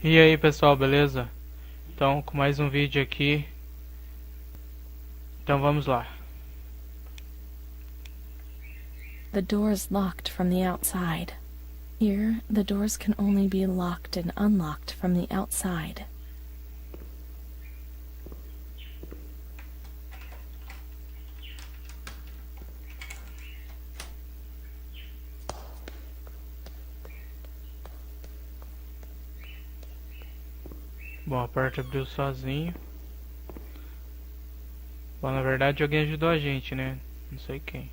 E aí pessoal, beleza? Então, com mais um vídeo aqui. Então vamos lá. The door's locked from the outside. Here, the doors can only be locked and unlocked from the outside. Bom, a porta abriu sozinho. Bom, na verdade alguém ajudou a gente, né? Não sei quem.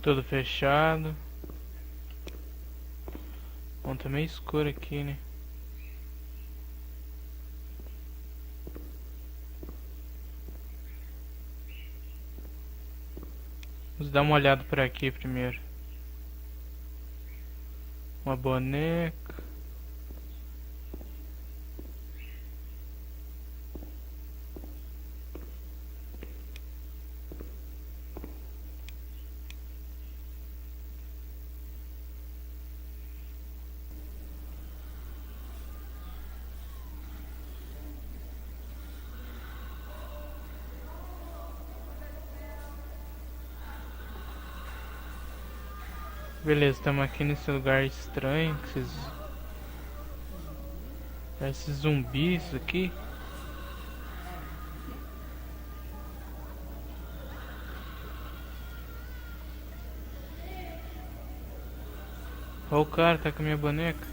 Tudo fechado. Bom, tá meio escuro aqui, né? Vamos dar uma olhada por aqui primeiro. Uma boneca. Beleza, estamos aqui nesse lugar estranho. Parece zumbis aqui. Olha o cara, tá com a minha boneca.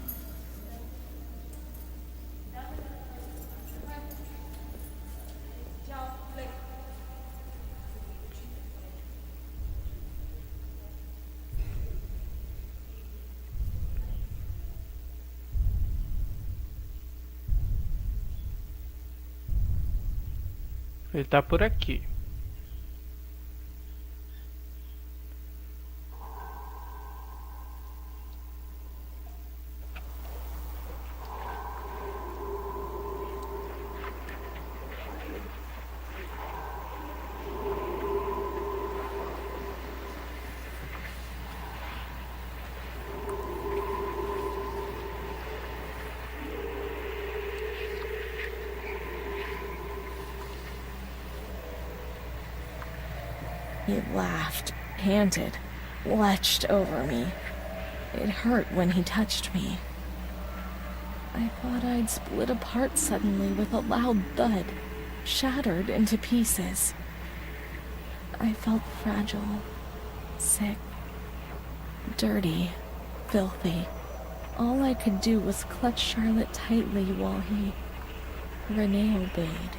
Ele tá por aqui. He laughed, panted, lurched over me. It hurt when he touched me. I thought I'd split apart suddenly with a loud thud, shattered into pieces. I felt fragile, sick, dirty, filthy. All I could do was clutch Charlotte tightly while Renee obeyed.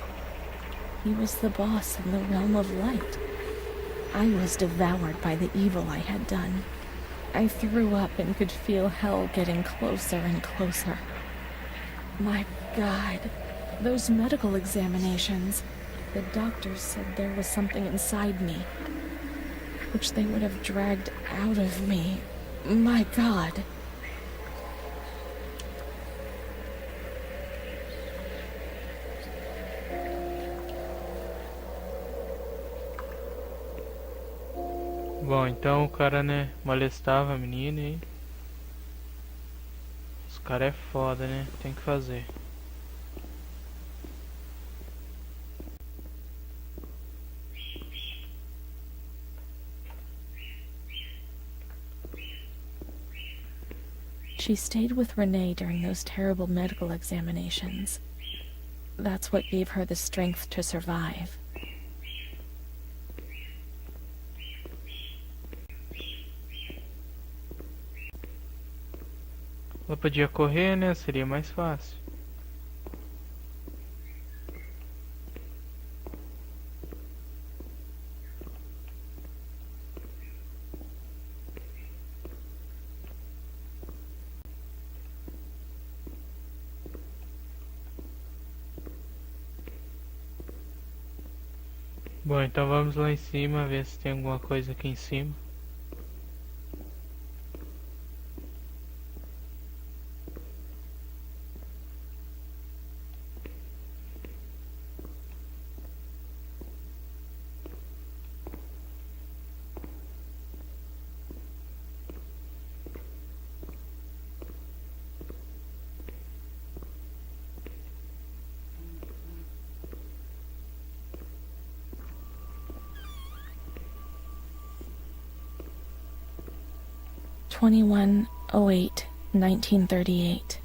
He was the boss in the realm of light. I was devoured by the evil I had done. I threw up and could feel hell getting closer and closer. My God, those medical examinations. The doctors said there was something inside me, which they would have dragged out of me. My God. Bom, então o cara, né, molestava a menina e... Os cara é foda, né? Tem que fazer. She stayed with Renee during those terrible medical examinations. That's what gave her the strength to survive. Ela podia correr, né? Seria mais fácil. Bom, então vamos lá em cima ver se tem alguma coisa aqui em cima. 2108-1938.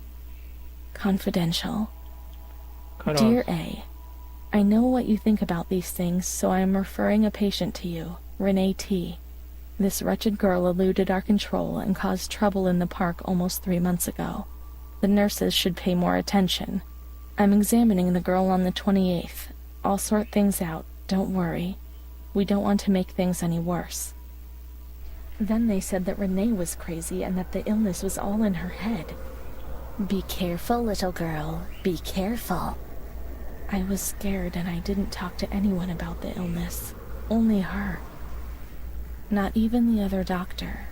Confidential. Carol. Dear A, I know what you think about these things, so I am referring a patient to you, Renee T. This wretched girl eluded our control and caused trouble in the park almost 3 months ago. The nurses should pay more attention. I'm examining the girl on the 28th. I'll sort things out, don't worry. We don't want to make things any worse. Then they said that Renee was crazy and that the illness was all in her head. Be careful, little girl. Be careful. I was scared and I didn't talk to anyone about the illness. Only her. Not even the other doctor.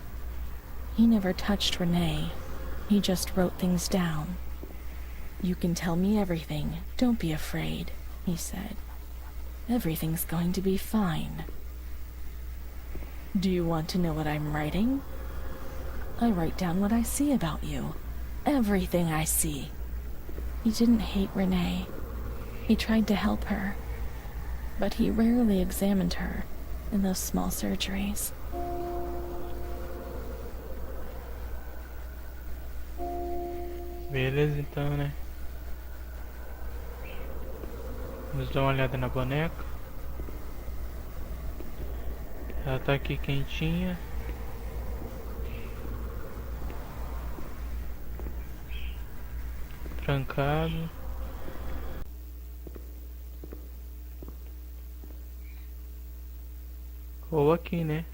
He never touched Renee. He just wrote things down. You can tell me everything. Don't be afraid, he said. Everything's going to be fine. Do you want to know what I'm writing? I write down what I see about you. Everything I see. He didn't hate Renee. He tried to help her. But he rarely examined her in those small surgeries. Beleza, então, né? Vamos dar uma olhada na boneca. Ela tá aqui quentinha. Trancado. Ou aqui, né?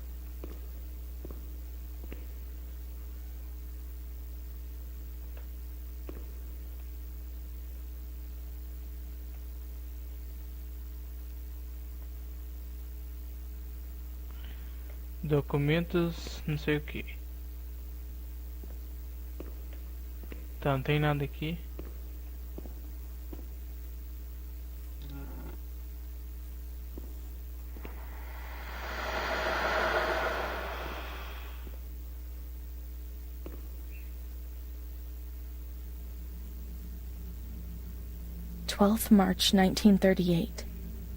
Documentos, não sei o que. Tá, não tem nada aqui. March 1938.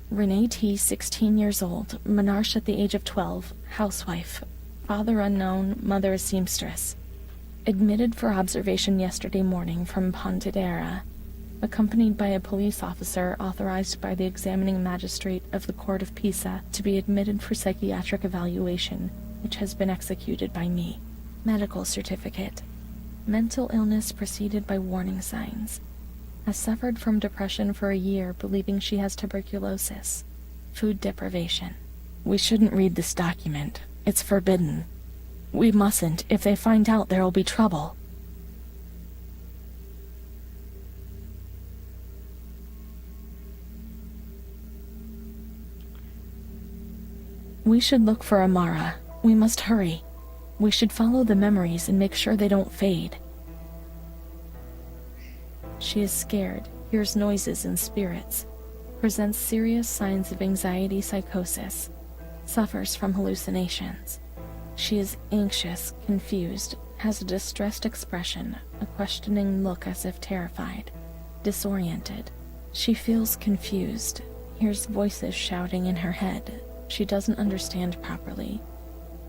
Renee T., 16 years old, Menarche at the age of 12, housewife, father unknown, mother a seamstress. Admitted for observation yesterday morning from Pontedera, accompanied by a police officer authorized by the examining magistrate of the Court of Pisa to be admitted for psychiatric evaluation, which has been executed by me. Medical certificate. Mental illness preceded by warning signs. Has suffered from depression for a year, believing she has tuberculosis. Food deprivation. We shouldn't read this document. It's forbidden. We mustn't. If they find out, there will be trouble. We should look for Amara. We must hurry. We should follow the memories and make sure they don't fade. She is scared, hears noises and spirits, presents serious signs of anxiety psychosis, suffers from hallucinations. She is anxious, confused, has a distressed expression, a questioning look as if terrified, disoriented. She feels confused, hears voices shouting in her head. She doesn't understand properly.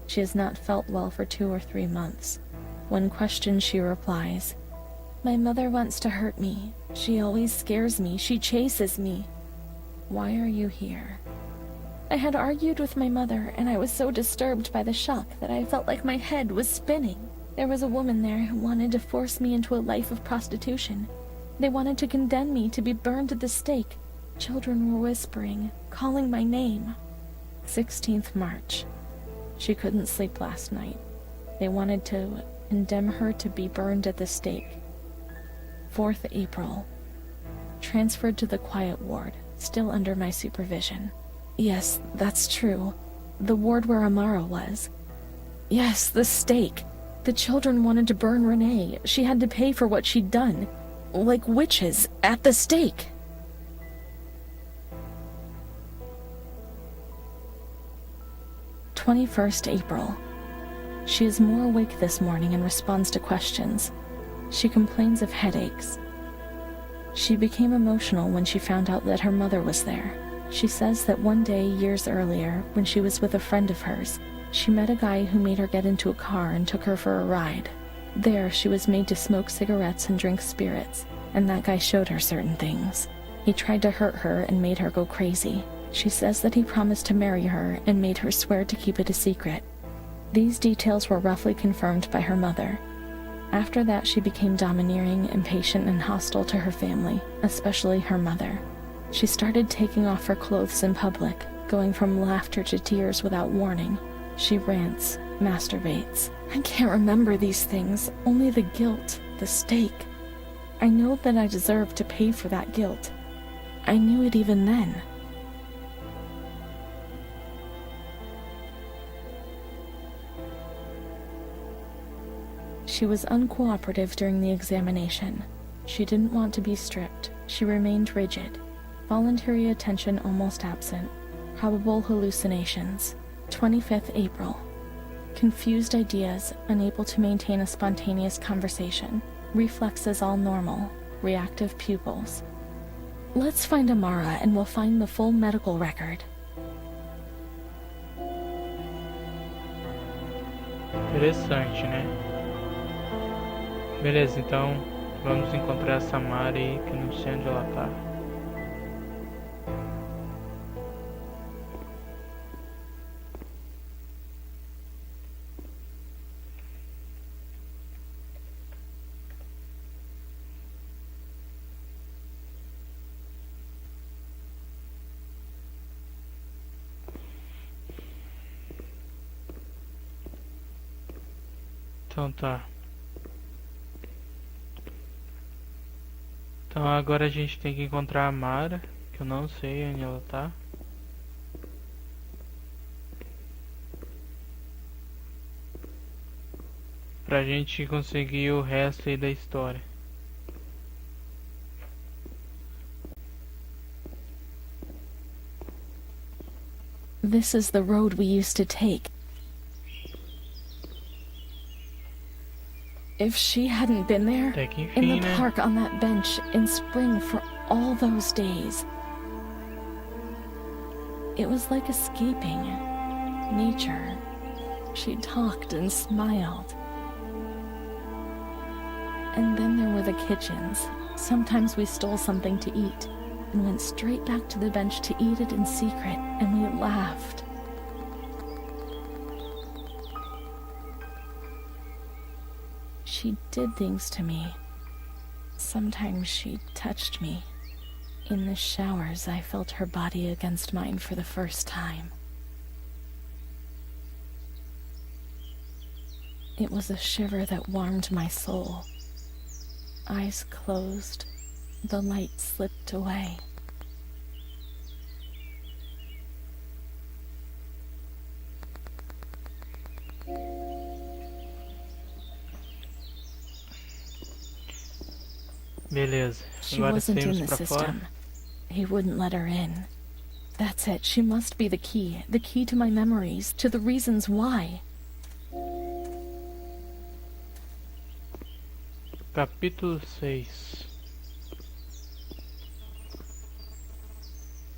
She has not felt well for 2 or 3 months. When questioned, she replies, "My mother wants to hurt me. She always scares me. She chases me." Why are you here? I had argued with my mother, and I was so disturbed by the shock that I felt like my head was spinning. There was a woman there who wanted to force me into a life of prostitution. They wanted to condemn me to be burned at the stake. Children were whispering, calling my name. 16th March. She couldn't sleep last night. They wanted to condemn her to be burned at the stake. 4th April. Transferred to the quiet ward, still under my supervision. Yes, that's true. The ward where Amara was. Yes, the stake. The children wanted to burn Renee. She had to pay for what she'd done. Like witches, at the stake. April. She is more awake this morning and responds to questions. She complains of headaches. She became emotional when she found out that her mother was there. She says that one day, years earlier, when she was with a friend of hers, She met a guy who made her get into a car and took her for a ride. There, she was made to smoke cigarettes and drink spirits, and that guy showed her certain things. He tried to hurt her and made her go crazy. She says that he promised to marry her and made her swear to keep it a secret. These details were roughly confirmed by her mother. After that, she became domineering, impatient, and hostile to her family, especially her mother. She started taking off her clothes in public, going from laughter to tears without warning. She rants, masturbates. I can't remember these things, only the guilt, the stake. I know that I deserve to pay for that guilt. I knew it even then. She was uncooperative during the examination. She didn't want to be stripped. She remained rigid. Voluntary attention almost absent. Probable hallucinations. 25th April. Confused ideas, unable to maintain a spontaneous conversation. Reflexes all normal. Reactive pupils. Let's find Amara and we'll find the full medical record. Interessante, né? Beleza, então vamos encontrar essa amara aí, que eu não sei onde ela tá. Então tá. Então agora a gente tem que encontrar a Amara, que eu não sei onde ela tá. Pra gente conseguir o resto aí da história. This is the road we used to take. If she hadn't been there, Até que in enfim, the né? park on that bench in spring for all those days, it was like escaping nature. She talked and smiled. And then there were the kitchens. Sometimes we stole something to eat and went straight back to the bench to eat it in secret, and we laughed. She did things to me. Sometimes she touched me. In the showers, I felt her body against mine for the first time. It was a shiver that warmed my soul. Eyes closed, the light slipped away. Beleza, She agora wasn't in saímos the pra fora. system. He wouldn't let her in. That's it. She must be the key to my memories, to the reasons why. Capítulo 6.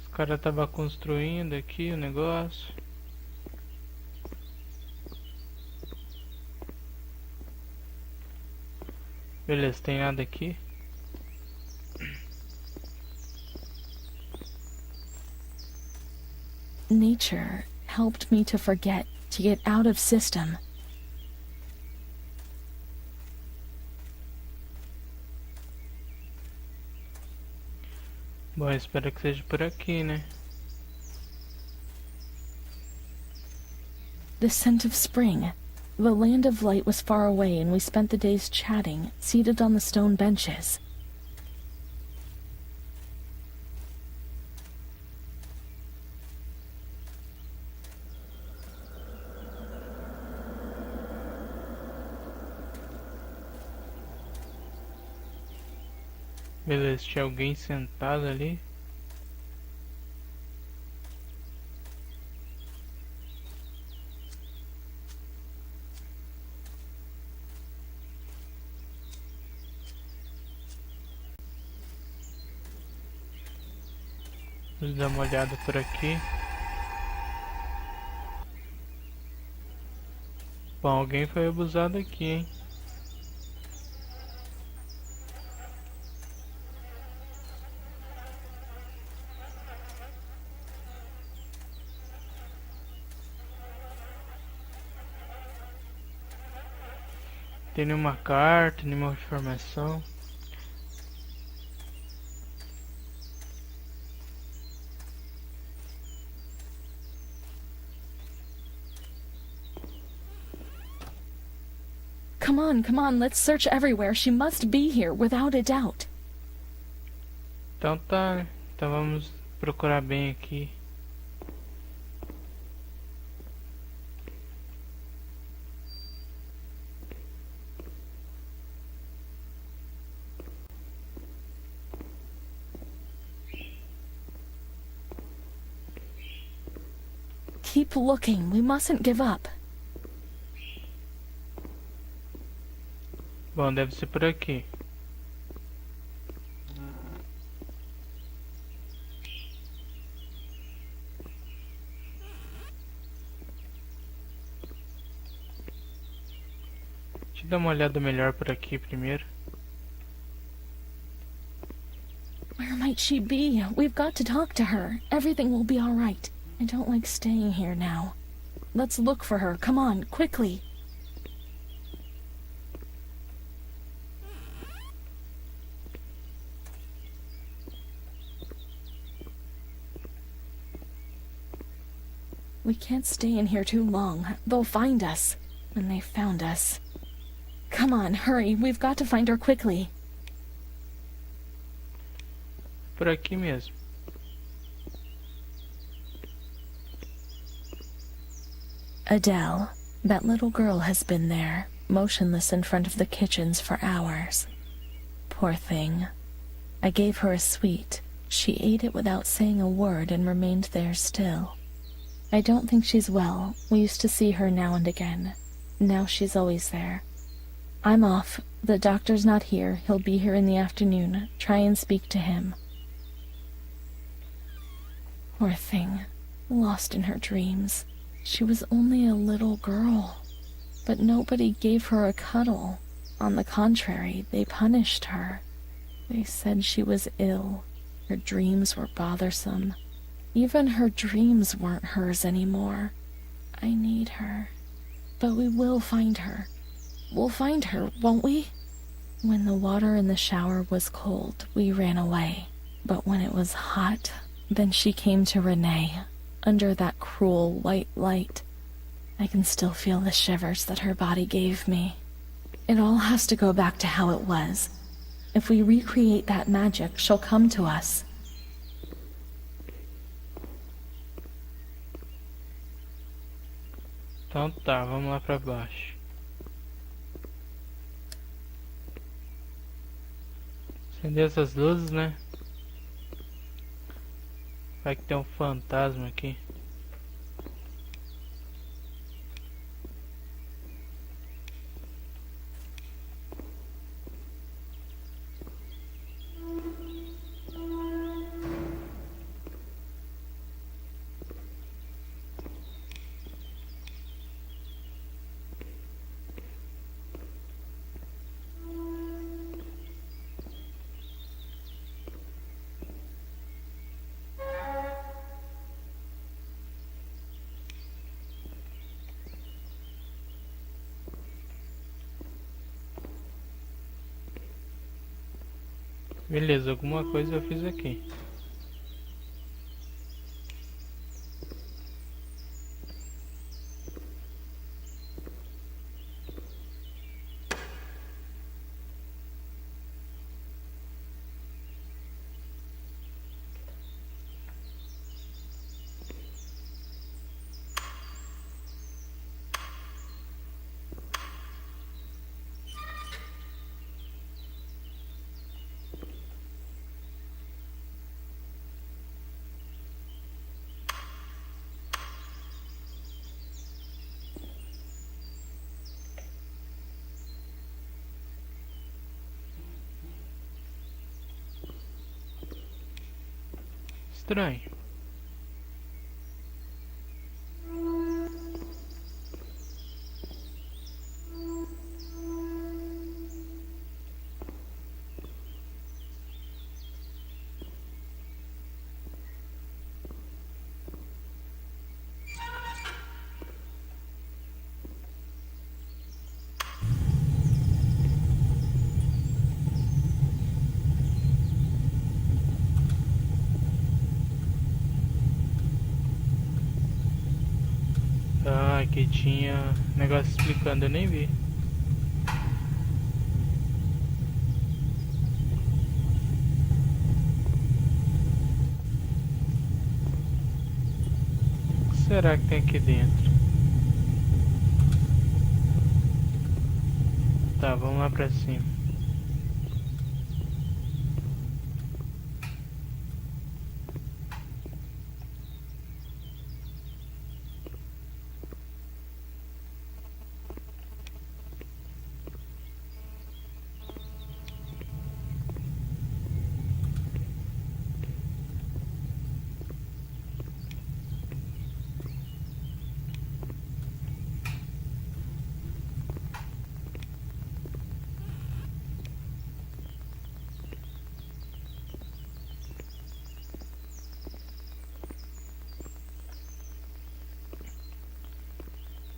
Os caras estavam construindo aqui o negócio. Beleza, tem nada aqui. Nature helped me to forget, to get out of system. Bom, espero que seja por aqui, né? The scent of spring. The land of light was far away, and we spent the days chatting, seated on the stone benches. Beleza, tinha alguém sentado ali. Vamos dar uma olhada por aqui. Bom, alguém foi abusado aqui, hein? Tem nenhuma carta, nenhuma informação. Come on, let's search everywhere. She must be here, without a doubt. Então tá, né? Então vamos procurar bem aqui. Keep looking. We mustn't give up. Bom, deve ser por aqui. Deixa eu dar uma olhada melhor por aqui primeiro. Where might she be? We've got to talk to her. Everything will be all right. I don't like staying here now. Let's look for her. Come on, quickly. We can't stay in here too long. They'll find us. And they found us. Come on, hurry. We've got to find her quickly. Por aqui mesmo. Adele, that little girl has been there, motionless in front of the kitchens for hours. Poor thing. I gave her a sweet. She ate it without saying a word and remained there still. I don't think she's well. We used to see her now and again. Now she's always there. I'm off. The doctor's not here. He'll be here in the afternoon. Try and speak to him. Poor thing. Lost in her dreams. She was only a little girl. But nobody gave her a cuddle. On the contrary, they punished her. They said she was ill. Her dreams were bothersome. Even her dreams weren't hers anymore. I need her. But we will find her. We'll find her, won't we? When the water in the shower was cold, we ran away. But when it was hot, then she came to Renee, under that cruel white light. I can still feel the shivers that her body gave me. It all has to go back to how it was. If we recreate that magic, she'll come to us. Então tá, vamos lá pra baixo. Acender essas luzes, né? Vai que tem um fantasma aqui. Beleza, alguma coisa eu fiz aqui. Estranho. Aqui tinha negócio explicando, eu nem vi. O que será que tem aqui dentro? Tá, vamos lá pra cima.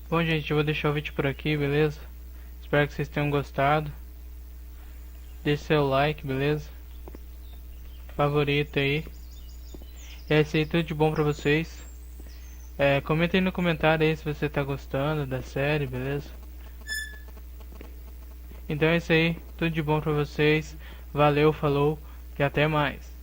Bom, gente, eu vou deixar o vídeo por aqui, beleza? Espero que vocês tenham gostado. Deixe seu like, beleza? Favorito aí. E é isso aí, tudo de bom pra vocês. Comenta aí no comentário aí se você tá gostando da série, beleza? Então é isso aí, tudo de bom pra vocês. Valeu, falou e até mais.